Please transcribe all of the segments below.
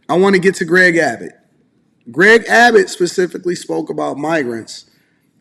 I want to get to Greg Abbott. Greg Abbott specifically spoke about migrants,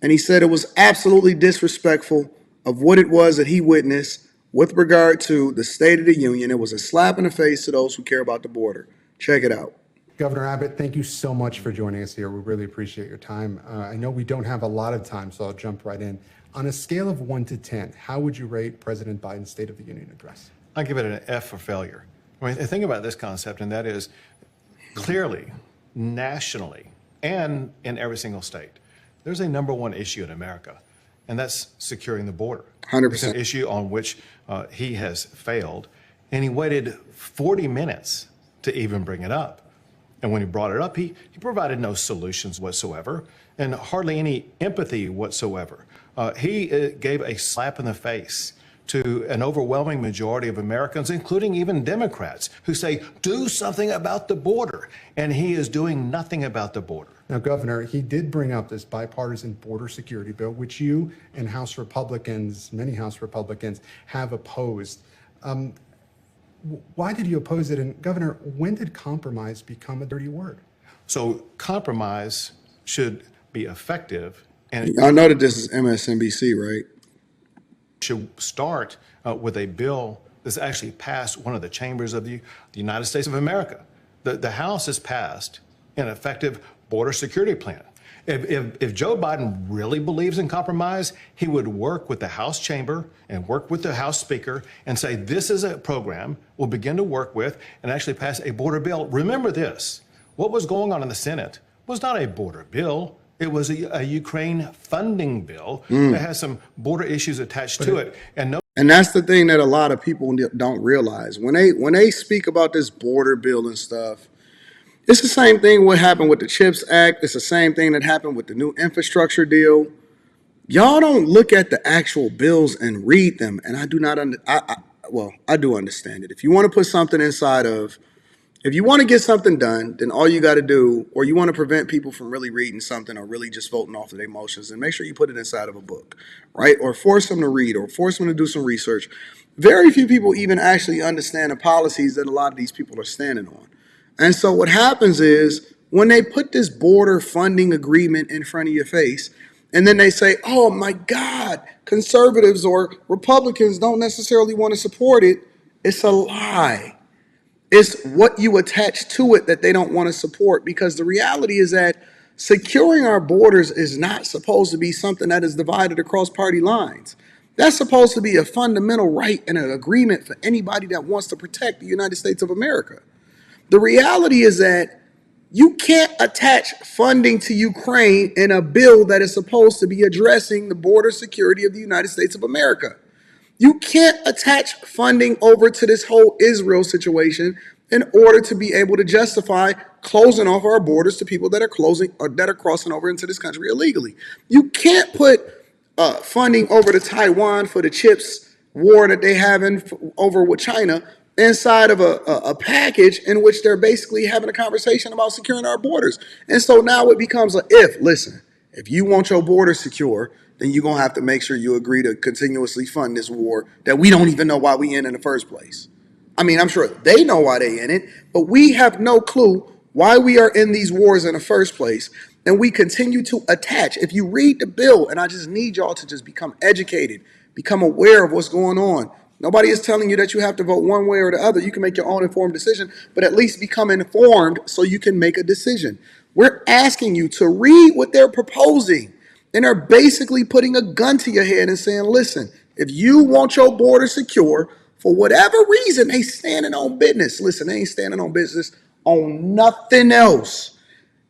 and he said it was absolutely disrespectful of what it was that he witnessed with regard to the State of the Union. It was a slap in the face to those who care about the border. Check it out. Governor Abbott, thank you so much for joining us here. We really appreciate your time. I know we don't have a lot of time, so I'll jump right in. On a scale of 1 to 10, how would you rate President Biden's State of the Union address? I give it an F for failure. I mean, think about this concept, and that is clearly, nationally, and in every single state, there's a number one issue in America, and that's securing the border. 100%. It's an issue on which he has failed, and he waited 40 minutes to even bring it up. And when he brought it up, he provided no solutions whatsoever and hardly any empathy whatsoever. He gave a slap in the face to an overwhelming majority of Americans, including even Democrats, who say, do something about the border. And he is doing nothing about the border. Now, Governor, he did bring up this bipartisan border security bill, which you and House Republicans, many House Republicans, have opposed. Why did you oppose it? And Governor, when did compromise become a dirty word? So compromise should be effective. And I know that this is MSNBC, right? Should start with a bill that's actually passed one of the chambers of the United States of America. The House has passed an effective border security plan. If Joe Biden really believes in compromise, he would work with the House chamber and work with the House Speaker and say, this is a program we'll begin to work with and actually pass a border bill. Remember this, what was going on in the Senate was not a border bill. It was a Ukraine funding bill that has some border issues attached to it. And that's the thing that a lot of people don't realize. When they speak about this border bill and stuff, it's the same thing what happened with the CHIPS Act. It's the same thing that happened with the new infrastructure deal. Y'all don't look at the actual bills and read them. And I do not, I do understand it. If you want to put something inside of, if you want to get something done, then all you got to do, or you want to prevent people from really reading something or really just voting off of their emotions, then make sure you put it inside of a book, right? Or force them to read or force them to do some research. Very few people even actually understand the policies that a lot of these people are standing on. And so what happens is when they put this border funding agreement in front of your face, and then they say, oh my God, conservatives or Republicans don't necessarily want to support it, it's a lie. It's what you attach to it that they don't want to support, because the reality is that securing our borders is not supposed to be something that is divided across party lines. That's supposed to be a fundamental right and an agreement for anybody that wants to protect the United States of America. The reality is that you can't attach funding to Ukraine in a bill that is supposed to be addressing the border security of the United States of America. You can't attach funding over to this whole Israel situation in order to be able to justify closing off our borders to people that are crossing over into this country illegally. You can't put funding over to Taiwan for the chips war that they have over with China inside of a package in which they're basically having a conversation about securing our borders. And so now it becomes listen, if you want your border secure, then you're going to have to make sure you agree to continuously fund this war that we don't even know why we in the first place. I mean, I'm sure they know why they in it, but we have no clue why we are in these wars in the first place. And we continue to attach. If you read the bill, and I just need y'all to just become educated, become aware of what's going on. Nobody is telling you that you have to vote one way or the other. You can make your own informed decision, but at least become informed so you can make a decision. We're asking you to read what they're proposing. And they're basically putting a gun to your head and saying, listen, if you want your border secure, for whatever reason, they standing on business. Listen, they ain't standing on business on nothing else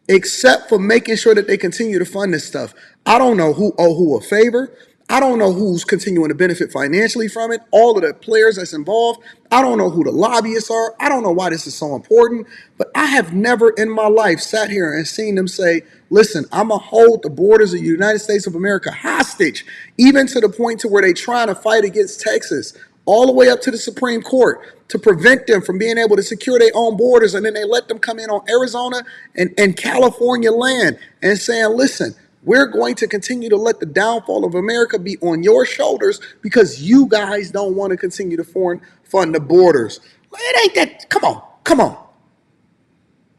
except for making sure that they continue to fund this stuff. I don't know who owe who a favor. I don't know who's continuing to benefit financially from it. All of the players that's involved. I don't know who the lobbyists are. I don't know why this is so important. But I have never in my life sat here and seen them say, listen, I'm going to hold the borders of the United States of America hostage, even to the point to where they trying to fight against Texas, all the way up to the Supreme Court to prevent them from being able to secure their own borders. And then they let them come in on Arizona and California land and saying, listen, we're going to continue to let the downfall of America be on your shoulders because you guys don't want to continue to fund the borders. It ain't that. Come on.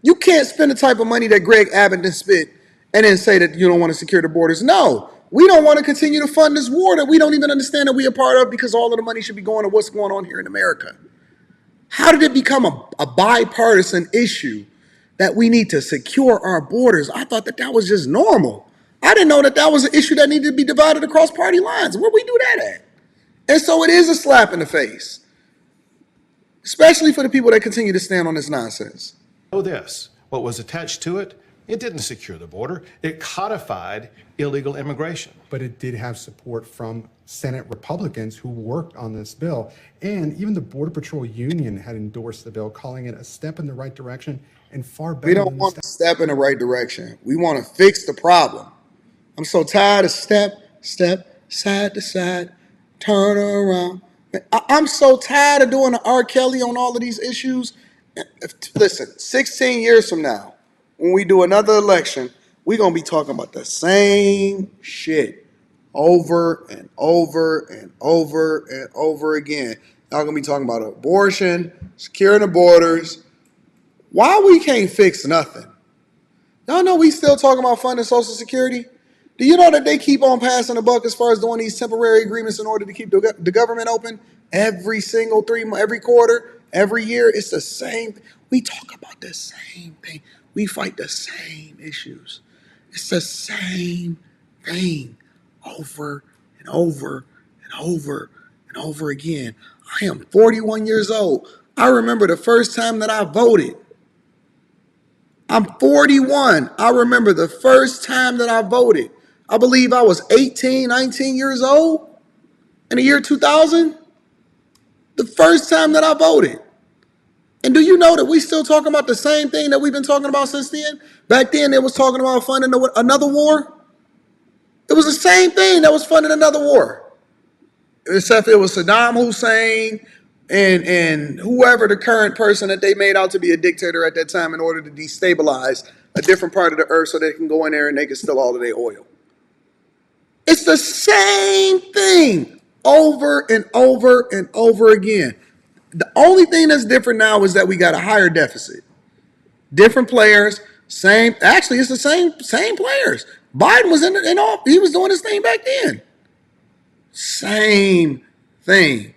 You can't spend the type of money that Greg Abbott did spent and then say that you don't want to secure the borders. No, we don't want to continue to fund this war that we don't even understand that we are part of because all of the money should be going to what's going on here in America. How did it become a bipartisan issue that we need to secure our borders? I thought that was just normal. I didn't know that was an issue that needed to be divided across party lines. Where we do that at? And so it is a slap in the face, especially for the people that continue to stand on this nonsense. Know this, what was attached to it, it didn't secure the border. It codified illegal immigration. But it did have support from Senate Republicans who worked on this bill. And even the Border Patrol Union had endorsed the bill, calling it a step in the right direction and far better We don't than want to step in the right direction. We want to fix the problem. I'm so tired of step, side to side, turn around. I'm so tired of doing the R. Kelly on all of these issues. Listen, 16 years from now, when we do another election, we're going to be talking about the same shit over and over and over and over again. Y'all going to be talking about abortion, securing the borders. Why we can't fix nothing? Y'all know we still talking about funding Social Security? Do you know that they keep on passing the buck as far as doing these temporary agreements in order to keep the government open every single 3 months, every quarter, every year? It's the same. We talk about the same thing. We fight the same issues. It's the same thing over and over and over and over again. I am 41 years old. I remember the first time that I voted. I'm 41. I remember the first time that I voted. I believe I was 18, 19 years old in the year 2000. The first time that I voted. And do you know that we still talking about the same thing that we've been talking about since then? Back then, it was talking about funding another war. It was the same thing that was funding another war. Except it was Saddam Hussein and whoever the current person that they made out to be a dictator at that time in order to destabilize a different part of the earth so they can go in there and they can steal all of their oil. It's the same thing over and over and over again. The only thing that's different now is that we got a higher deficit. Different players, same. Actually, it's the same players. Biden was in all. He was doing his thing back then. Same thing,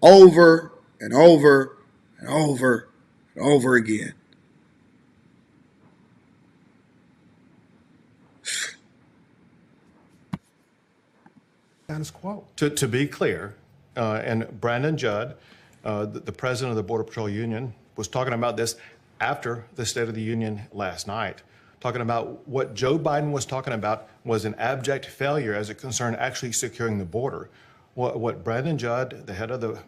over and over and over and over again. status quo. To be clear, and Brandon Judd, the president of the Border Patrol Union, was talking about this after the State of the Union last night, talking about what Joe Biden was talking about was an abject failure as it concerned actually securing the border. What Brandon Judd, the head of the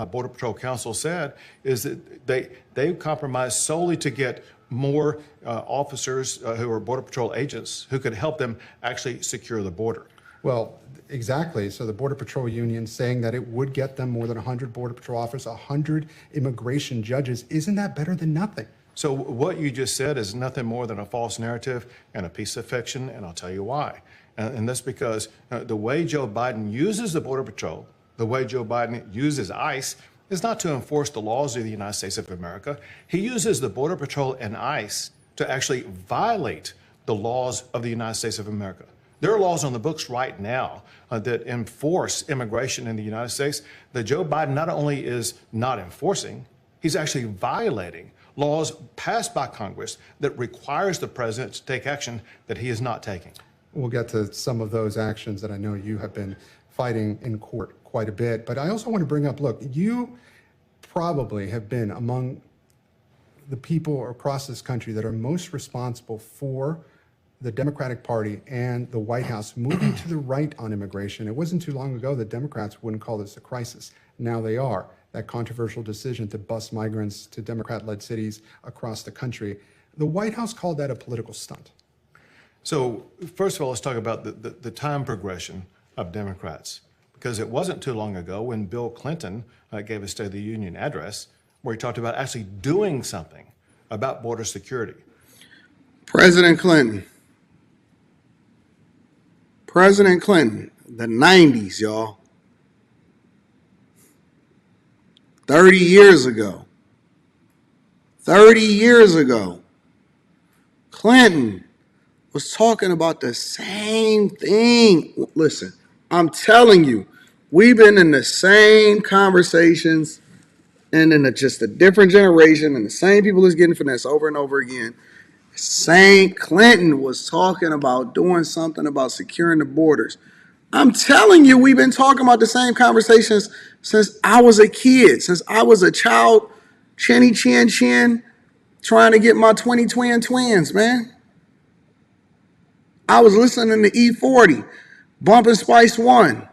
Border Patrol Council, said is that they compromised solely to get more officers who are Border Patrol agents who could help them actually secure the border. Well, exactly. So the Border Patrol Union saying that it would get them more than 100 Border Patrol officers, 100 immigration judges. Isn't that better than nothing? So what you just said is nothing more than a false narrative and a piece of fiction, and I'll tell you why. And that's because the way Joe Biden uses the Border Patrol, the way Joe Biden uses ICE, is not to enforce the laws of the United States of America. He uses the Border Patrol and ICE to actually violate the laws of the United States of America. There are laws on the books right now that enforce immigration in the United States that Joe Biden not only is not enforcing, he's actually violating laws passed by Congress that requires the president to take action that he is not taking. We'll get to some of those actions that I know you have been fighting in court quite a bit. But I also want to bring up, look, you probably have been among the people across this country that are most responsible for the Democratic Party and the White House moving to the right on immigration. It wasn't too long ago that Democrats wouldn't call this a crisis. Now they are. That controversial decision to bus migrants to Democrat-led cities across the country. The White House called that a political stunt. So first of all, let's talk about the time progression of Democrats, because it wasn't too long ago when Bill Clinton gave a State of the Union address where he talked about actually doing something about border security. President Clinton, the 90s, y'all. 30 years ago. Clinton was talking about the same thing. Listen, I'm telling you, we've been in the same conversations and in just a different generation, and the same people is getting finessed over and over again. Saint Clinton was talking about doing something about securing the borders. I'm telling you, we've been talking about the same conversations since I was a kid, since I was a child, chinny chin chin, trying to get my 20 twins, man. I was listening to E40, Bumpin' Spice 1,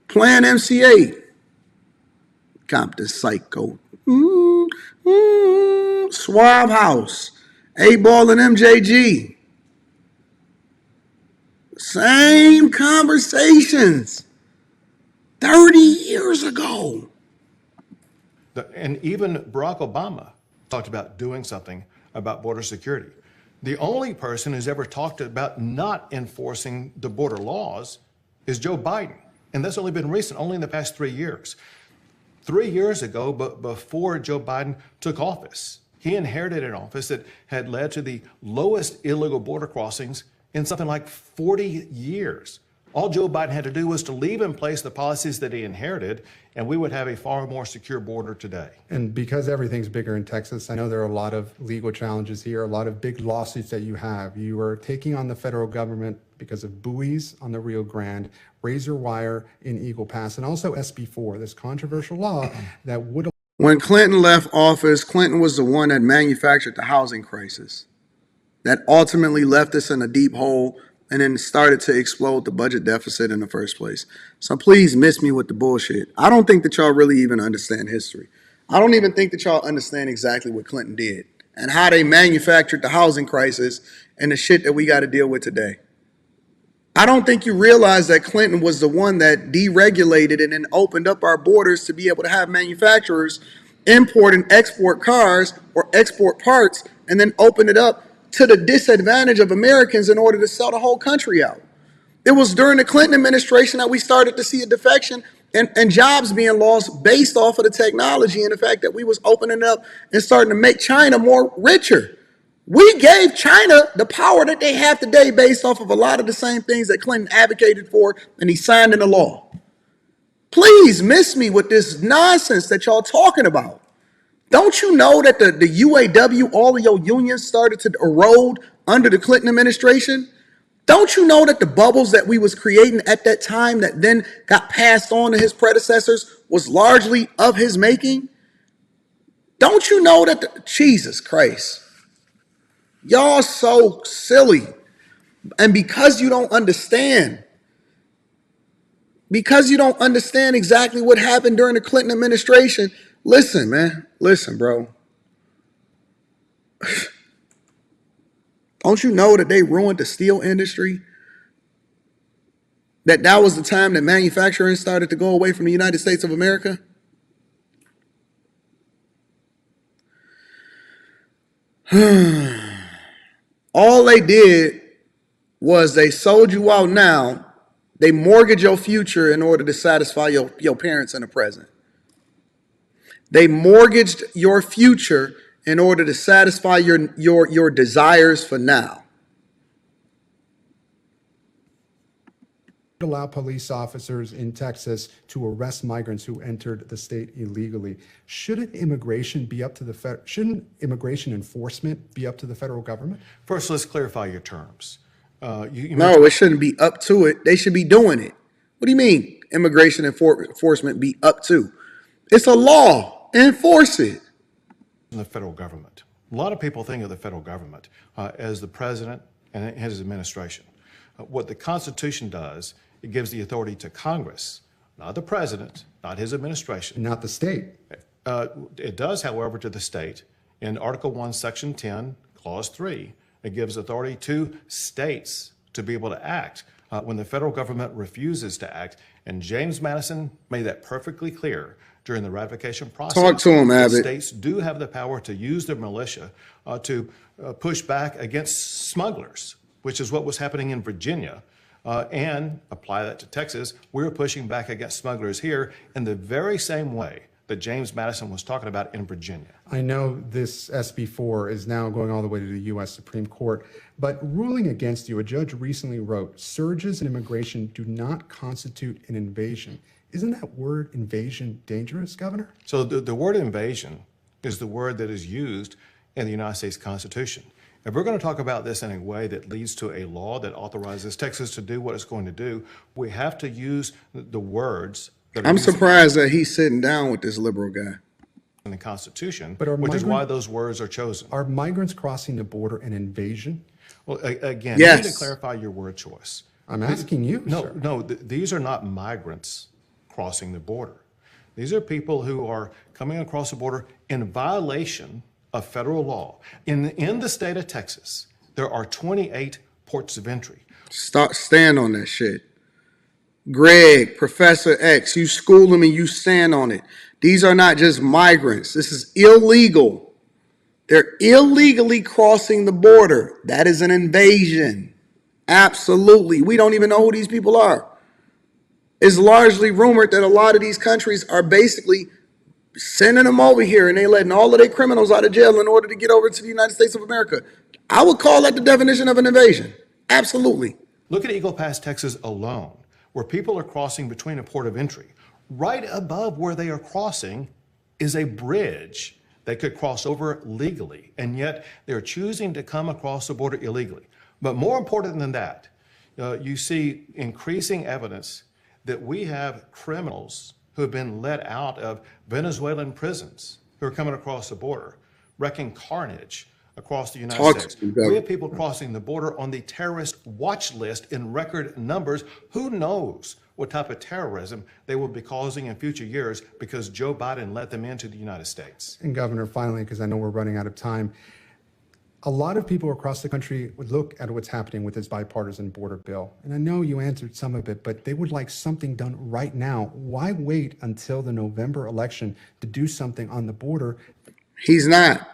playing MC8, Compton Psycho, Swab House, 8-Ball and MJG. Same conversations 30 years ago. And even Barack Obama talked about doing something about border security. The only person who's ever talked about not enforcing the border laws is Joe Biden. And that's only been recent, only in the past 3 years. 3 years ago, but before Joe Biden took office, he inherited an office that had led to the lowest illegal border crossings in something like 40 years. All Joe Biden had to do was to leave in place the policies that he inherited, and we would have a far more secure border today. And because everything's bigger in Texas, I know there are a lot of legal challenges here, a lot of big lawsuits that you have. You are taking on the federal government because of buoys on the Rio Grande, razor wire in Eagle Pass, and also SB4, this controversial law that would... When Clinton left office, Clinton was the one that manufactured the housing crisis that ultimately left us in a deep hole and then started to explode the budget deficit in the first place. So please miss me with the bullshit. I don't think that y'all really even understand history. I don't even think that y'all understand exactly what Clinton did and how they manufactured the housing crisis and the shit that we got to deal with today. I don't think you realize that Clinton was the one that deregulated and then opened up our borders to be able to have manufacturers import and export cars or export parts and then open it up to the disadvantage of Americans in order to sell the whole country out. It was during the Clinton administration that we started to see a defection and jobs being lost based off of the technology and the fact that we was opening up and starting to make China more richer. We gave China the power that they have today based off of a lot of the same things that Clinton advocated for and he signed into law. Please miss me with this nonsense that y'all talking about. Don't you know that the UAW, all of your unions started to erode under the Clinton administration? Don't you know that the bubbles that we was creating at that time that then got passed on to his predecessors was largely of his making? Don't you know that Jesus Christ, y'all so silly. And because you don't understand exactly what happened during the Clinton administration, listen, man. Listen, bro. Don't you know that they ruined the steel industry? That was the time that manufacturing started to go away from the United States of America? All they did was they sold you out now. They mortgaged your future in order to satisfy your parents in the present. They mortgaged your future in order to satisfy your desires for now. Allow police officers in Texas to arrest migrants who entered the state illegally. Shouldn't immigration enforcement be up to the federal government? First, let's clarify your terms. No, it shouldn't be up to it. They should be doing it. What do you mean immigration enforcement be up to? It's a law. Enforce it. The federal government. A lot of people think of the federal government as the president and his administration. What the Constitution does, it gives the authority to Congress, not the president, not his administration. Not the state. It does, however, to the state. In Article 1, Section 10, Clause 3, it gives authority to states to be able to act when the federal government refuses to act. And James Madison made that perfectly clear during the ratification process. Talk to him, Abbott. States do have the power to use their militia to push back against smugglers, which is what was happening in Virginia, and apply that to Texas. We're pushing back against smugglers here in the very same way that James Madison was talking about in Virginia. I know this SB4 is now going all the way to the U.S. Supreme Court, but ruling against you, a judge recently wrote, surges in immigration do not constitute an invasion. Isn't that word invasion dangerous, Governor? So the word invasion is the word that is used in the United States Constitution. If we're going to talk about this in a way that leads to a law that authorizes Texas to do what it's going to do, we have to use the words that are I'm used surprised that he's sitting down with this liberal guy. in the Constitution, But which is why those words are chosen. Are migrants crossing the border an invasion? Well, again, Yes. you need to clarify your word choice. I'm asking you, No, sir. no, these are not migrants crossing the border. These are people who are coming across the border in violation of federal law. In the state of Texas, there are 28 ports of entry. Stand on that shit. Greg, Professor X, you school them and you stand on it. These are not just migrants. This is illegal. They're illegally crossing the border. That is an invasion. Absolutely. We don't even know who these people are. It's largely rumored that a lot of these countries are basically sending them over here and they letting all of their criminals out of jail in order to get over to the United States of America. I would call that the definition of an invasion. Absolutely. Look at Eagle Pass, Texas alone, where people are crossing between a port of entry. Right above where they are crossing is a bridge they could cross over legally, and yet they're choosing to come across the border illegally. But more important than that, you see increasing evidence that we have criminals who have been let out of Venezuelan prisons who are coming across the border, wrecking carnage across the United States. We have people crossing the border on the terrorist watch list in record numbers. Who knows what type of terrorism they will be causing in future years because Joe Biden let them into the United States. And Governor, finally, because I know we're running out of time, a lot of people across the country would look at what's happening with this bipartisan border bill. And I know you answered some of it, but they would like something done right now. Why wait until the November election to do something on the border? He's not.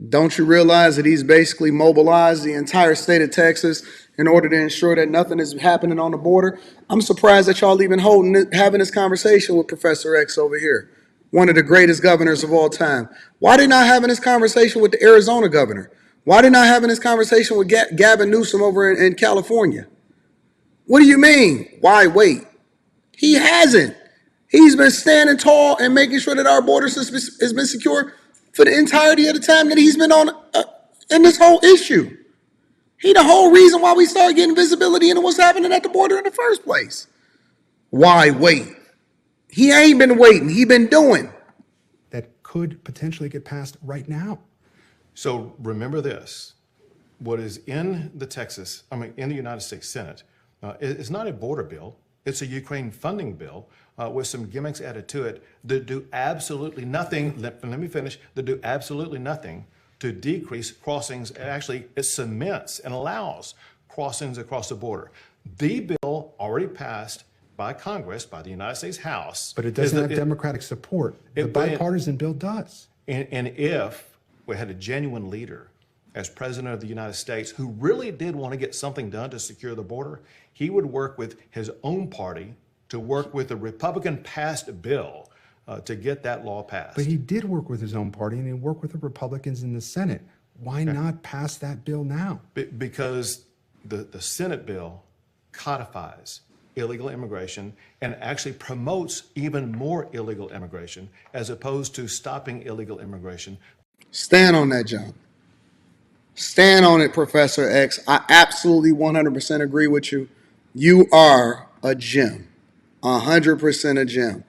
Don't you realize that he's basically mobilized the entire state of Texas in order to ensure that nothing is happening on the border? I'm surprised that y'all even having this conversation with Professor X over here, one of the greatest governors of all time. Why they not having this conversation with the Arizona governor? Why they not having this conversation with Gavin Newsom over in California? What do you mean? Why wait? He hasn't. He's been standing tall and making sure that our border system has been secure for the entirety of the time that he's been on in this whole issue. He the whole reason why we started getting visibility into what's happening at the border in the first place. Why wait? He ain't been waiting. He been doing. That could potentially get passed right now. So remember this, what is in the in the United States Senate, is not a border bill. It's a Ukraine funding bill with some gimmicks added to it that do absolutely nothing, let me finish, that do absolutely nothing to decrease crossings. Actually, it cements and allows crossings across the border. The bill already passed by Congress, by the United States House. But it doesn't have Democratic support. The bipartisan bill does. And if we had a genuine leader as president of the United States who really did want to get something done to secure the border, he would work with his own party to work with the Republican-passed bill to get that law passed. But he did work with his own party and he worked with the Republicans in the Senate. Why not pass that bill now? Because the Senate bill codifies illegal immigration and actually promotes even more illegal immigration as opposed to stopping illegal immigration. Stand on that, John. Stand on it, Professor X. I absolutely 100% agree with you. You are a gem. 100% a gem.